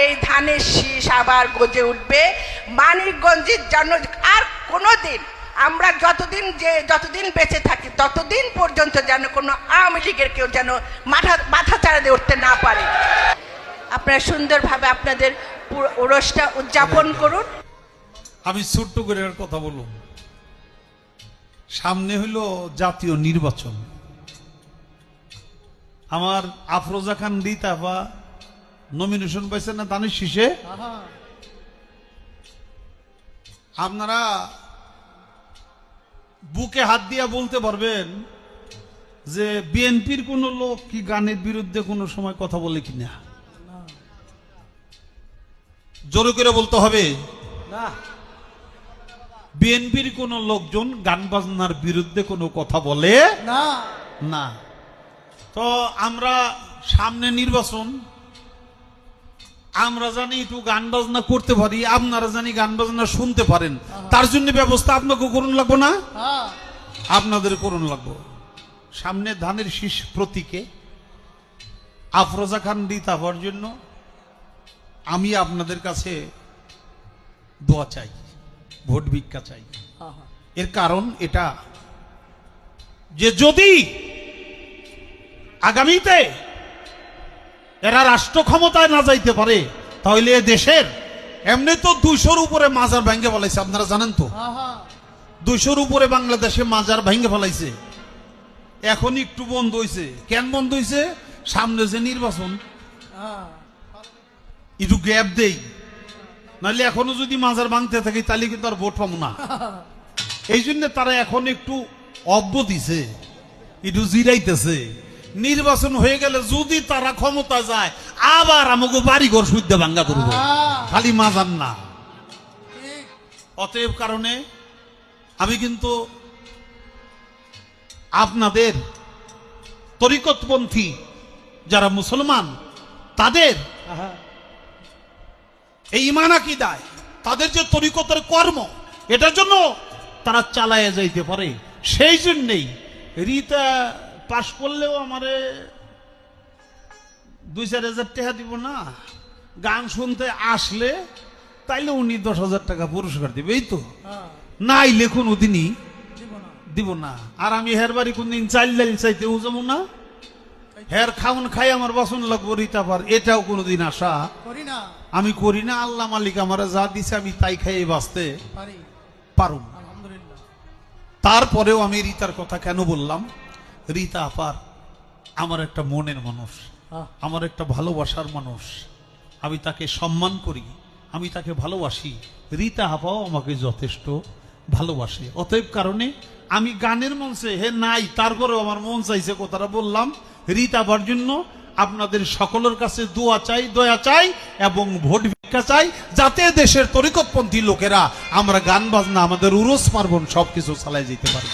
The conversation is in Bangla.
এই ধানের শীষ আবার গজে উঠবে। মানিকগঞ্জের জন্য আর কোনোদিন আমরা যতদিন বেঁচে থাকি ততদিন পর্যন্ত যেন কোনো আওয়ামী লীগের কেউ যেন মাথা চাড়া দিয়ে উঠতে না পারে। আপনারা সুন্দরভাবে আপনাদের ওরসটা উদযাপন করুন। আমি ছোট্ট করে কথা বলব, সামনে হইল জাতীয় নির্বাচন। আমার আফরোজা খান রিতাফা নমিনেশন পাইছে না ধানের শীষে। আপনারা বুকে হাত দিয়া বলতে পারবেন যে বিএনপির কোন লোক কি গানের বিরুদ্ধে কোনো সময় কথা বলে কিনা? জোরে করে বলতে হবে না। বিএনপির কোন লোকজন গান বাজনার বিরুদ্ধে কোনো কথা বলে না না। তো আমরা সামনে নির্বাচন, আমরা জানি একটু গান বাজনা করতে পারি, আপনারা জানি গান বাজনা শুনতে পারেন, তার জন্য ব্যবস্থা আপনাকে করুন লাগবো না? আপনাদের করুন লাগবো। সামনে ধানের শীষ প্রতীকে আফরোজা খান রিতাফার জন্য আমি আপনাদের কাছে দোয়া চাই, ভোট ভিক্ষা চাই। এর কারণ এটা যে যদি আগামীতে এরা রাষ্ট্র ক্ষমতায় না যাইতে পারে তাহলে এ দেশের এমনি তো 200-র উপরে মাজার ভেঙে ফেলাইছে, আপনারা জানেন তো। 200-র উপরে বাংলাদেশে মাজার ভেঙে ফেলাইছে। এখন একটু বন্ধ হয়েছে। কেন বন্ধ হয়েছে? সামনে যে নির্বাচন, একটু গ্যাপ দেই, নাহলে এখনো যদি মাজার ভাঙতে থাকি তাহলে কিন্তু আর ভোট পাবো না। এই জন্য তারা এখন একটু অব্য দিছে, একটু জিরাইতেছে। নির্বাচন হয়ে গেলে যদি তারা ক্ষমতা যায় আবার আমাকে বাড়িঘর শুদ্ধ ভাঙ্গা করবো, খালি মাজার না। অতএব কারণে আমি কিন্তু আপনাদের তরিকতপন্থী যারা মুসলমান তাদের এই ঈমান আকীদায় তাদের যে তরিকতের কর্ম, এটার জন্য তারা চালায় যাইতে পারে। সেই জন্যেই রিতা পাশ করলেও আমারে 2-4 হাজার টাকা দিব না, গান শুনতে আসলে তাইলে উনি 10,000 টাকা পুরস্কার দিবে। এই তো নাই লেখুন ওদিনই দিব না। আর আমি হের বাড়ি কোনদিন চাইল চাইতেও যাবো না, হের খাউন খাই আমার বাসন লাগবো রিতাফার, এটাও কোনোদিন আশা আমি করি না। আল্লাহ মালিক আমার যা দিছে আমি তাই খাইয়ে বাঁচতে পারুম। তারপরেও আমি রিতার কথা কেন বললাম? রিতা আপার আমার একটা মনের মানুষ, আমার একটা ভালোবাসার মানুষ। আমি তাকে সম্মান করি, আমি তাকে ভালোবাসি। রিতা আপাও আমাকে যথেষ্ট ভালোবাসে। অতএব কারণে আমি গানের মঞ্চে হে নাই, তারপরেও আমার মন চাইছে কথাটা বললাম। রিতা আপার জন্য আপনাদের সকলের কাছে দোয়া চাই, দয়া চাই এবং ভোট ভিক্ষা চাই, যাতে দেশের তরিকতপন্থী লোকেরা আমরা গান বাজনা, আমাদের উরস পার্বণ সবকিছু চালাই যেতে পারি।